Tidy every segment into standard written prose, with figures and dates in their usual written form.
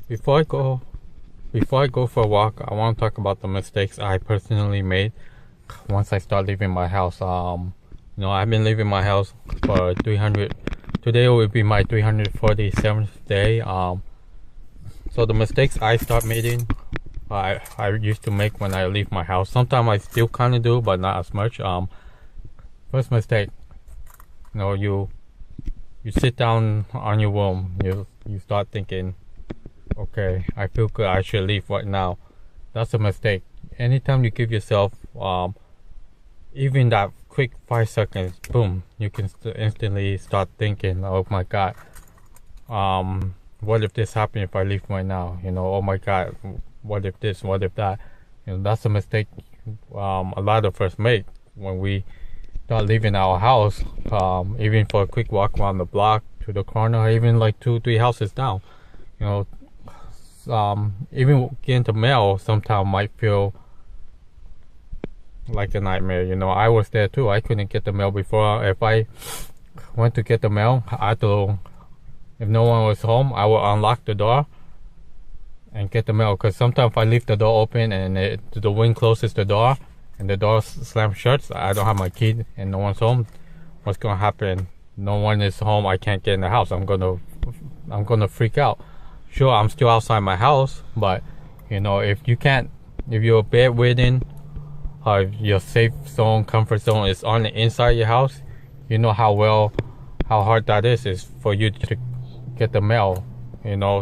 before I go for a walk, I want to talk about the mistakes I personally made once I start leaving my house. I've been leaving my house for 300. Today will be my 347th day. So the mistakes I start making, I used to make when I leave my house. Sometimes I still kind of do, but not as much. First mistake, you sit down on your room. You start thinking, okay, I feel good, I should leave right now. That's a mistake. Anytime you give yourself even that quick 5 seconds, boom, you can instantly start thinking, oh my god, what if this happened if I leave right now? Oh my god, what if this, what if that? That's a mistake a lot of us make when we start leaving our house, even for a quick walk around the block to the corner, or even like 2-3 houses down. Even getting the mail sometimes might feel like a nightmare. I was there too. I couldn't get the mail before. If I went to get the mail, if no one was home, I would unlock the door and get the mail. Because sometimes if I leave the door open and the wind closes the door and the door slams shut, I don't have my key and no one's home, what's gonna happen? No one is home. I can't get in the house. I'm gonna freak out. Sure, I'm still outside my house, but if you're bedridden, or your safe zone, comfort zone is on the inside your house, you know how hard that is for you to get the mail.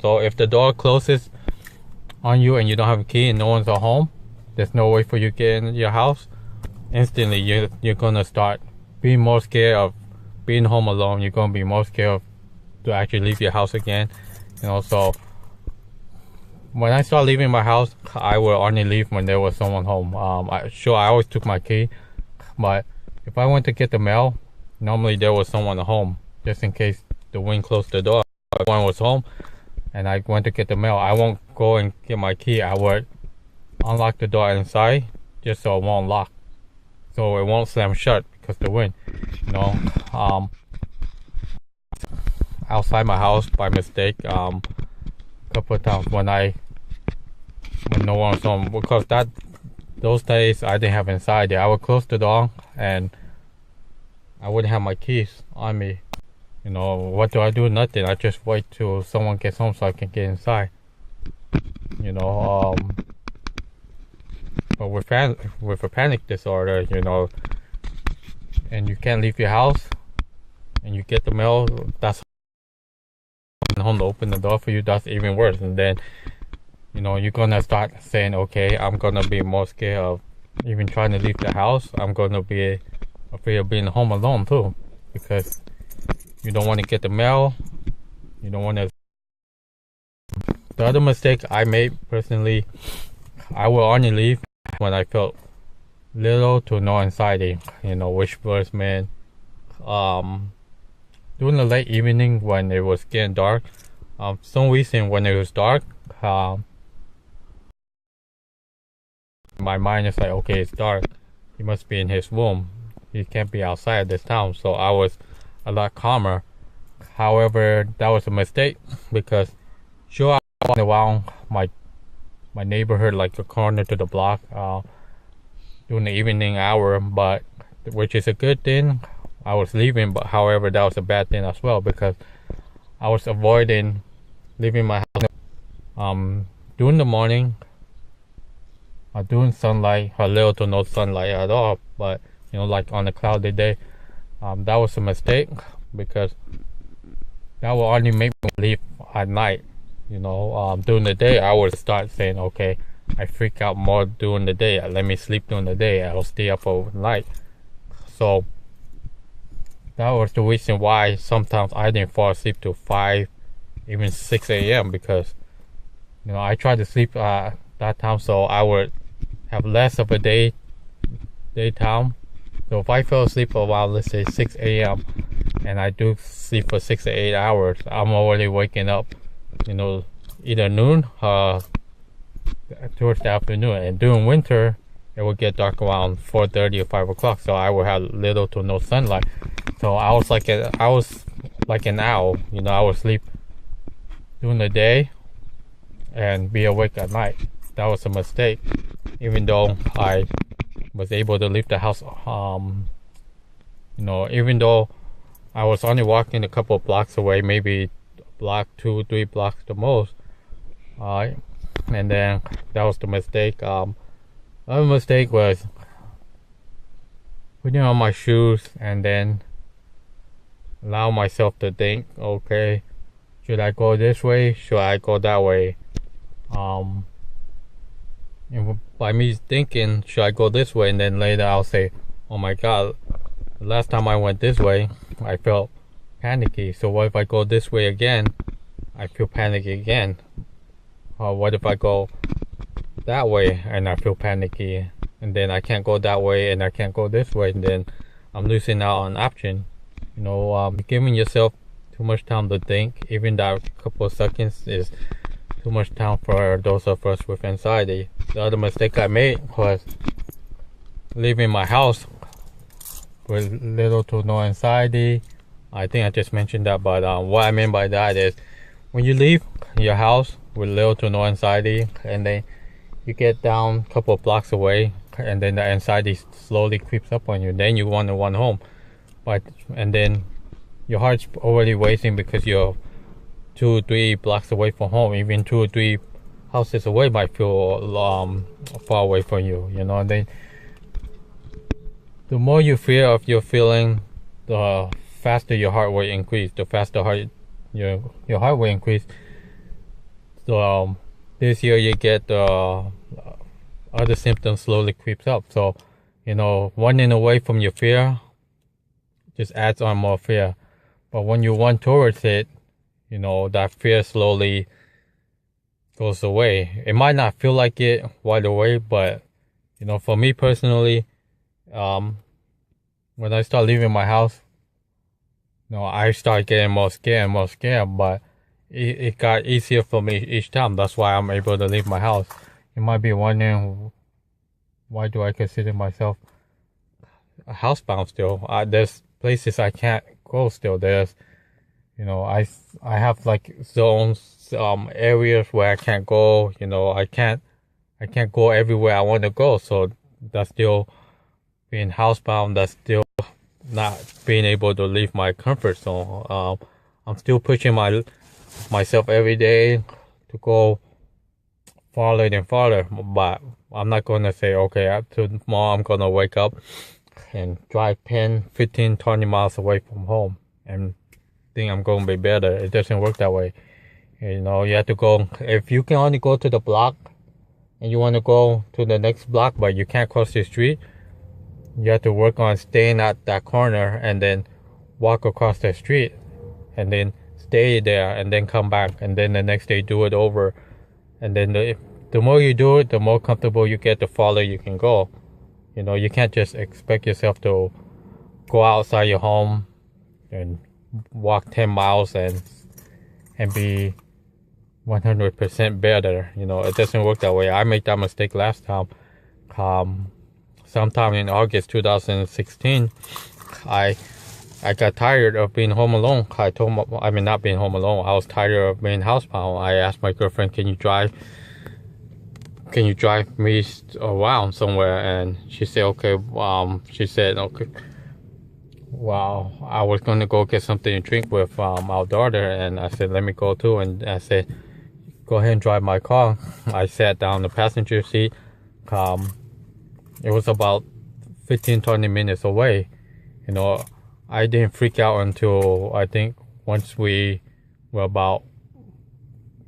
So if the door closes on you and you don't have a key and no one's at home, there's no way for you to get in your house. Instantly, you're gonna start being more scared of being home alone. You're gonna be more scared to actually leave your house again. So when I start leaving my house, I will only leave when there was someone home. I always took my key, but if I went to get the mail, normally there was someone at home, just in case the wind closed the door. If one was home and I went to get the mail, I won't go and get my key. I would unlock the door inside just so it won't lock, so it won't slam shut because the wind. Outside my house by mistake, a couple of times when no one was home, because those days I didn't have inside there. I would close the door and I wouldn't have my keys on me. What do I do? Nothing. I just wait till someone gets home so I can get inside. But with a panic disorder, and you can't leave your house and you get the mail, that's home to open the door for you, that's even worse. And then you're gonna start saying, okay, I'm gonna be more scared of even trying to leave the house. I'm gonna be afraid of being home alone too, because you don't want to get the mail. You don't want to. The other mistake I made personally, I will only leave when I felt little to no anxiety, which was meant during the late evening when it was getting dark. Some reason when it was dark, my mind is like, okay, it's dark, he must be in his room, he can't be outside this time. So I was a lot calmer. However, that was a mistake, because sure, I walked around my neighborhood, like a corner to the block, during the evening hour, but which is a good thing. I was leaving, but however, that was a bad thing as well, because I was avoiding leaving my house during the morning, during sunlight, or little to no sunlight at all. But like on a cloudy day, that was a mistake, because that will only make me leave at night. During the day, I would start saying, okay, I freak out more during the day. Let me sleep during the day. I'll stay up overnight. So that was the reason why sometimes I didn't fall asleep till 5, even 6 a.m. because I tried to sleep that time, so I would have less of a daytime. So if I fell asleep around, let's say 6 a.m. and I do sleep for 6 to 8 hours, I'm already waking up, either noon towards the afternoon. And during winter, it would get dark around 4:30 or 5 o'clock, so I would have little to no sunlight. So I was like an owl. I would sleep during the day and be awake at night. That was a mistake. Even though I was able to leave the house, even though I was only walking a couple of blocks away, maybe a block, 2-3 blocks the most. And then that was the mistake. Another mistake was putting on my shoes and then allow myself to think, okay, should I go this way? Should I go that way? And by me thinking, should I go this way? And then later I'll say, oh my God, the last time I went this way, I felt panicky. So what if I go this way again? I feel panicky again. Or what if I go that way and I feel panicky? And then I can't go that way and I can't go this way. And then I'm losing out on option. Giving yourself too much time to think, even that couple of seconds is too much time for those of us with anxiety. The other mistake I made was leaving my house with little to no anxiety. I think I just mentioned that, but what I mean by that is when you leave your house with little to no anxiety and then you get down a couple of blocks away and then the anxiety slowly creeps up on you, then you want to run home. And then your heart's already racing because you're 2-3 blocks away from home. Even 2 or 3 houses away might feel far away from you. And then the more you fear of your feeling, the faster your heart will increase. The faster your heart will increase. So this year you get other symptoms slowly creeps up. So running away from your fear just adds on more fear. But when you run towards it, that fear slowly goes away. It might not feel like it right away, but for me personally, when I start leaving my house, I start getting more scared, but it got easier for me each time. That's why I'm able to leave my house. You might be wondering, why do I consider myself housebound still? There's places I can't go still. There's, I have like zones, areas where I can't go. I can't go everywhere I want to go. So that's still being housebound. That's still not being able to leave my comfort zone. I'm still pushing myself every day to go farther and farther, but I'm not going to say, okay, tomorrow I'm going to wake up and drive 10, 15, 20 miles away from home and think I'm going to be better. It doesn't work that way. You have to go. If you can only go to the block and you want to go to the next block, but you can't cross the street, you have to work on staying at that corner and then walk across the street and then stay there and then come back and then the next day do it over. And then the more you do it, the more comfortable you get, the farther you can go. You can't just expect yourself to go outside your home and walk 10 miles and be 100% better. It doesn't work that way. I made that mistake last time. Sometime in August 2016, I got tired of being home alone. Not being home alone. I was tired of being housebound. I asked my girlfriend, can you drive me around somewhere? And she said, okay. She said, okay. Well, I was going to go get something to drink with our daughter. And I said, let me go too. And I said, go ahead and drive my car. I sat down in the passenger seat. It was about 15-20 minutes away. I didn't freak out until I think once we were about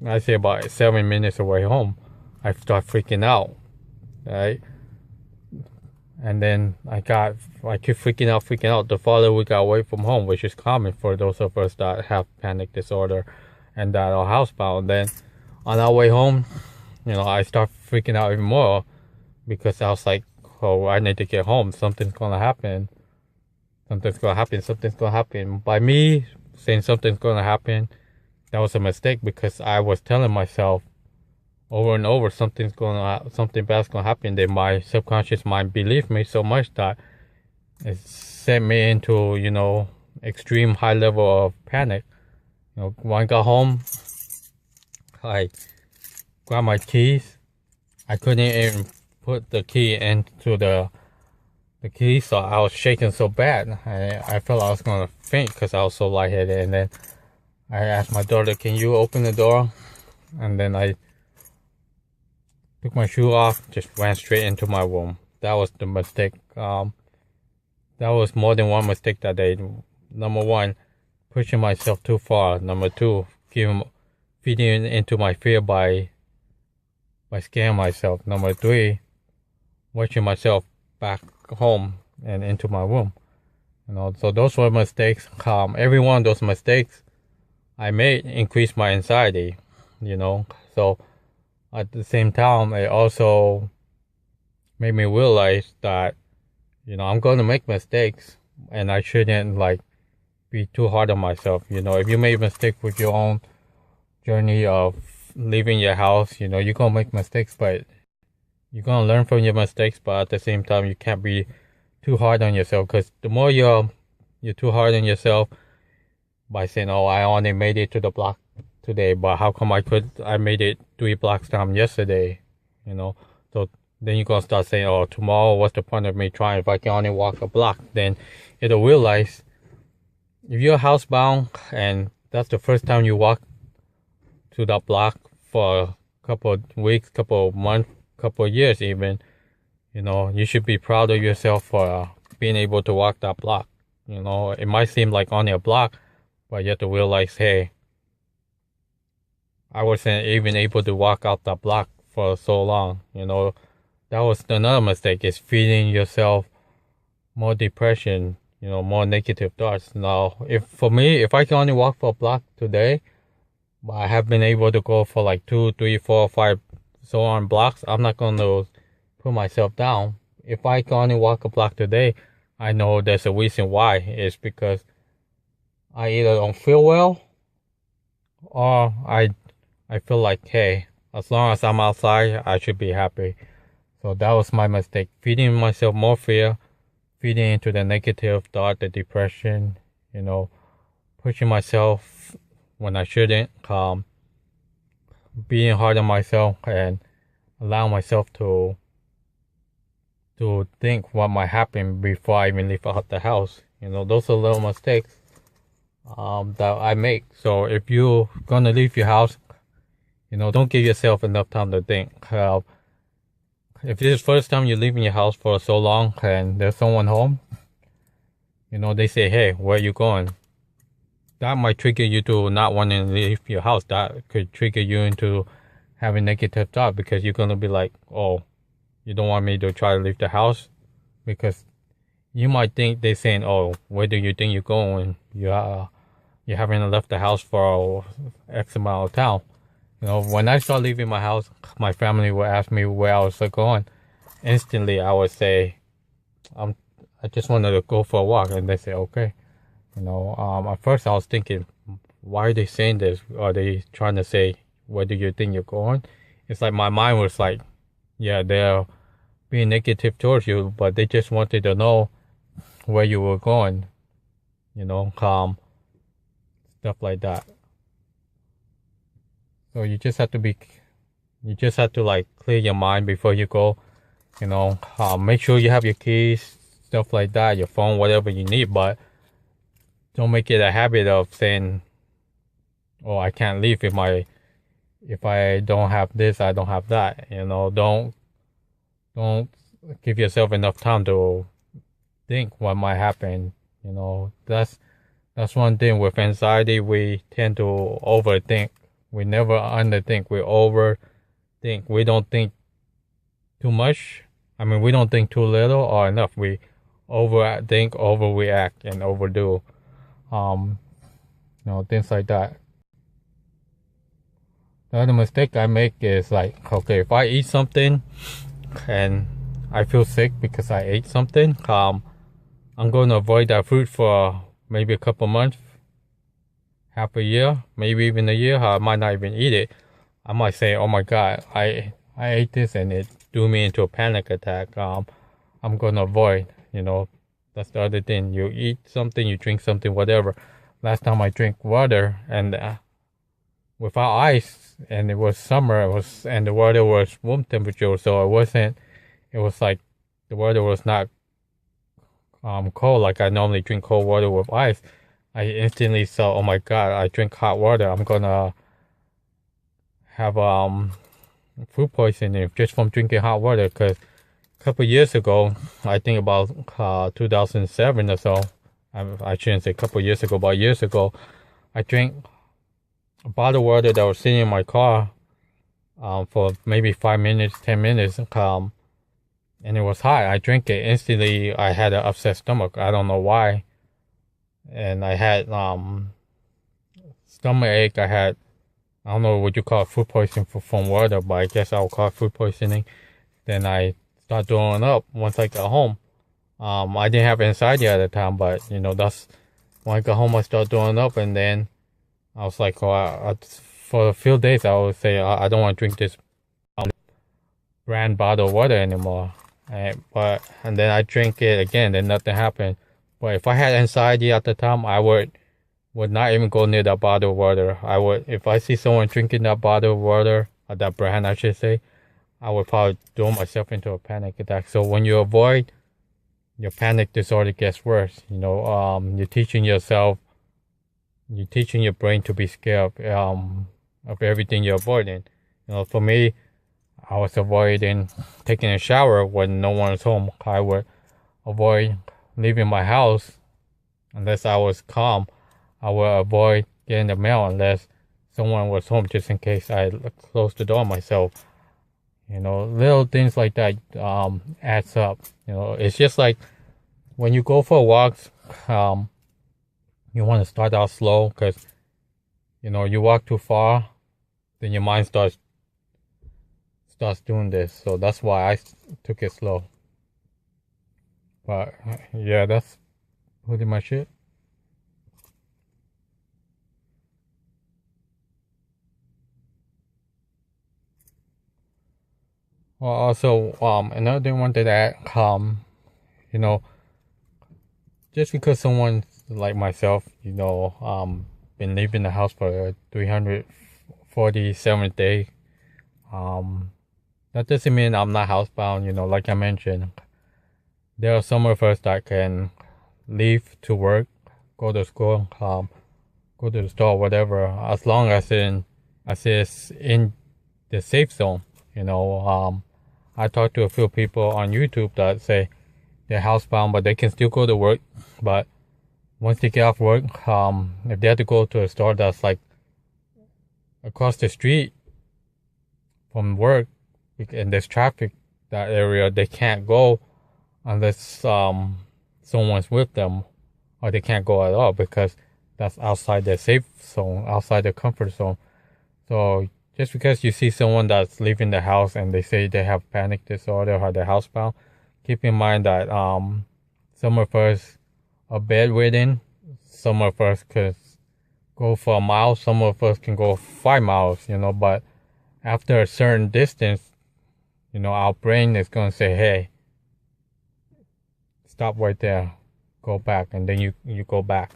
7 minutes away home. I started freaking out, right? And then I kept freaking out. The farther we got away from home, which is common for those of us that have panic disorder and that are housebound. Then on our way home, I start freaking out even more because I was like, oh, I need to get home. Something's going to happen. By me saying something's going to happen, that was a mistake because I was telling myself over and over something bad's going to happen. Then my subconscious mind believed me so much that it sent me into, extreme high level of panic. When I got home, I grab my keys. I couldn't even put the key into the key, so I was shaking so bad. I felt I was gonna faint because I was so lightheaded. And then I asked my daughter, "Can you open the door?" And then I took my shoe off, just ran straight into my room. That was the mistake. That was more than one mistake that day. Number one, pushing myself too far. Number two, feeding into my fear by scaring myself. Number three, rushing myself back home and into my room. So those were mistakes. Every one of those mistakes I made increased my anxiety. So at the same time, it also made me realize that I'm going to make mistakes, and I shouldn't be too hard on myself. If you make a mistake with your own journey of leaving your house, you're going to make mistakes, but you're going to learn from your mistakes. But at the same time, you can't be too hard on yourself, because the more you're too hard on yourself by saying, "Oh, I only made it to the block today, but how come I made it 3 blocks down yesterday?" So then you're going to start saying, "Oh, tomorrow, what's the point of me trying if I can only walk a block?" Then it'll realize if you're housebound and that's the first time you walk to that block for a couple of weeks, couple of months, couple of years even, you should be proud of yourself for being able to walk that block. It might seem like only a block, but you have to realize, hey, I wasn't even able to walk out that block for so long. That was another mistake, is feeding yourself more depression, more negative thoughts. Now, if I can only walk for a block today, but I have been able to go for 2, 3, 4, 5, so on blocks, I'm not going to put myself down. If I can only walk a block today, I know there's a reason why. It's because I either don't feel well, or I feel like, hey, as long as I'm outside, I should be happy. So that was my mistake, feeding myself more fear, feeding into the negative thought, the depression, pushing myself when I shouldn't, being hard on myself, and allow myself to think what might happen before I even leave out the house. Those are little mistakes that I make. So if you're gonna leave your house, don't give yourself enough time to think. If this is the first time you're leaving your house for so long and there's someone home, they say, "Hey, where are you going?" That might trigger you to not wanting to leave your house. That could trigger you into having negative thought, because you're going to be like, "Oh, you don't want me to try to leave the house?" Because you might think they're saying, "Oh, where do you think you're going? You haven't left the house for X amount of time." When I start leaving my house, my family will ask me where I was going. Instantly, I would say, I just wanted to go for a walk, and they say, "Okay." At first I was thinking, why are they saying this? Are they trying to say, where do you think you're going? It's like my mind was like, yeah, they're being negative towards you, but they just wanted to know where you were going. Stuff like that. So you just have to clear your mind before you go. Make sure you have your keys, stuff like that, your phone, whatever you need, but don't make it a habit of saying, "Oh, I can't leave if I don't have this, I don't have that." Don't give yourself enough time to think what might happen. That's one thing with anxiety. We tend to overthink. We never underthink. We overthink. We don't think too much. We don't think too little or enough. We overthink, overreact, and overdo. Things like that. The other mistake I make is okay, if I eat something and I feel sick because I ate something, I'm going to avoid that food for maybe a couple months, half a year, maybe even a year. I might not even eat it. I might say, "Oh my God, I ate this and it threw me into a panic attack." I'm going to avoid, that's the other thing. You eat something, you drink something, whatever. Last time I drank water, and without ice, and it was summer. And the water was room temperature, so it wasn't. It was like the water was not cold like I normally drink cold water with ice. I instantly saw, oh my god, I drink hot water. I'm gonna have food poisoning just from drinking hot water. Because a couple years ago, I think about 2007 or so. I shouldn't say a couple years ago, but years ago, I drank a bottle of water that was sitting in my car for maybe 5 minutes, 10 minutes, and it was hot. I drank it instantly. I had an upset stomach. I don't know why, and I had stomach ache. I don't know what you call food poisoning from water, but I guess I'll call it food poisoning. Then I start throwing up once I got home. I didn't have anxiety at the time, but that's when I got home. I started throwing up, and then I was like, for a few days, I would say I don't want to drink this brand bottle of water anymore. And then I drink it again, then nothing happened. But if I had anxiety at the time, I would not even go near that bottle of water. If I see someone drinking that bottle of water, or that brand, I should say, I would probably throw myself into a panic attack. So when you avoid, your panic disorder gets worse. You're teaching your brain to be scared of everything you're avoiding. For me, I was avoiding taking a shower when no one was home. I would avoid leaving my house unless I was calm. I would avoid getting the mail unless someone was home, just in case I closed the door myself. Little things like that adds up. It's just like when you go for walks, you want to start out slow because, you walk too far, then your mind starts doing this. So that's why I took it slow. But yeah, that's pretty much it. Well, also, another thing I wanted to add, just because someone like myself, been leaving the house for 347th day, that doesn't mean I'm not housebound. Like I mentioned, there are some of us that can leave to work, go to school, go to the store, whatever, as long as it's in the safe zone. I talked to a few people on YouTube that say they're housebound, but they can still go to work. But once they get off work, if they have to go to a store that's like across the street from work, and there's traffic that area, they can't go unless someone's with them, or they can't go at all because that's outside their safe zone, outside their comfort zone. So just because you see someone that's leaving the house and they say they have panic disorder or they're housebound, keep in mind that some of us are bedridden, some of us could go for a mile, some of us can go 5 miles, but after a certain distance, our brain is going to say, hey, stop right there, go back, and then you go back,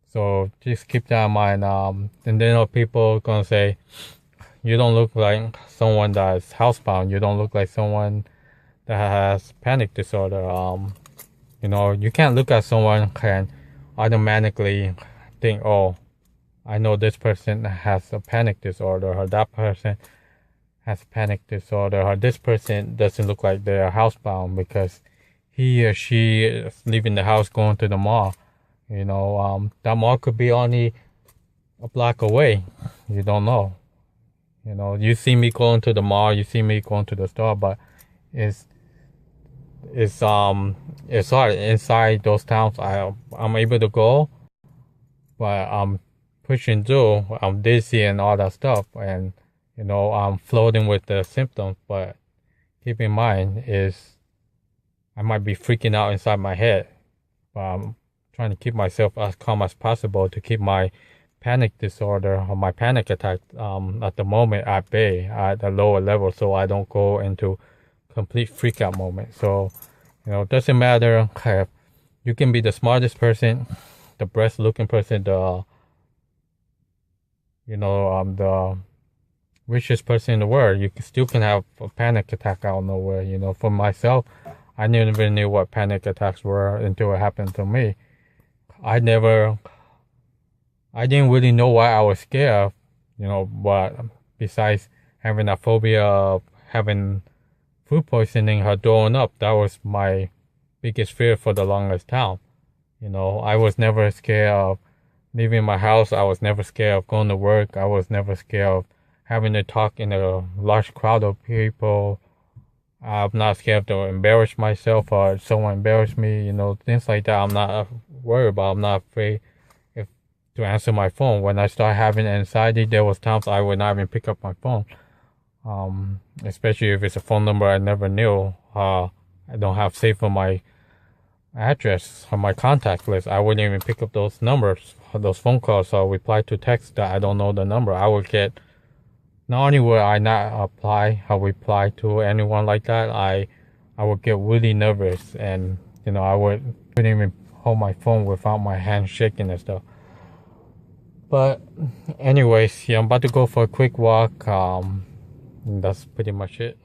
So just keep that in mind. And then people are going to say, you don't look like someone that's housebound. You don't look like someone that has panic disorder. You can't look at someone and automatically think, oh, I know this person has a panic disorder, or that person has panic disorder, or this person doesn't look like they're housebound because he or she is leaving the house going to the mall. That mall could be only a block away. You don't know. You see me going to the mall, you see me going to the store, but it's hard. Inside those towns, I'm able to go, but I'm pushing through. I'm dizzy and all that stuff, and I'm floating with the symptoms. But keep in mind I might be freaking out inside my head, but I'm trying to keep myself as calm as possible to keep my panic disorder or my panic attack at the moment at bay, at a lower level, so I don't go into complete freak out moment. So it doesn't matter if you can be the smartest person, the best looking person, the I'm the richest person in the world. You still can have a panic attack out of nowhere. For myself, I never knew what panic attacks were until it happened to me. I didn't really know why I was scared, but besides having a phobia of having food poisoning or throwing up, that was my biggest fear for the longest time. I was never scared of leaving my house. I was never scared of going to work. I was never scared of having to talk in a large crowd of people. I'm not scared to embarrass myself or someone embarrass me, things like that. I'm not worried about. I'm not afraid to answer my phone. When I start having anxiety, there was times I would not even pick up my phone. Especially if it's a phone number I never knew. I don't have saved on my address on my contact list. I wouldn't even pick up those numbers, those phone calls, or reply to text that I don't know the number. I would get, not only would I not apply or reply to anyone like that, I would get really nervous, and I couldn't even hold my phone without my hand shaking and stuff. But anyways, I'm about to go for a quick walk. That's pretty much it.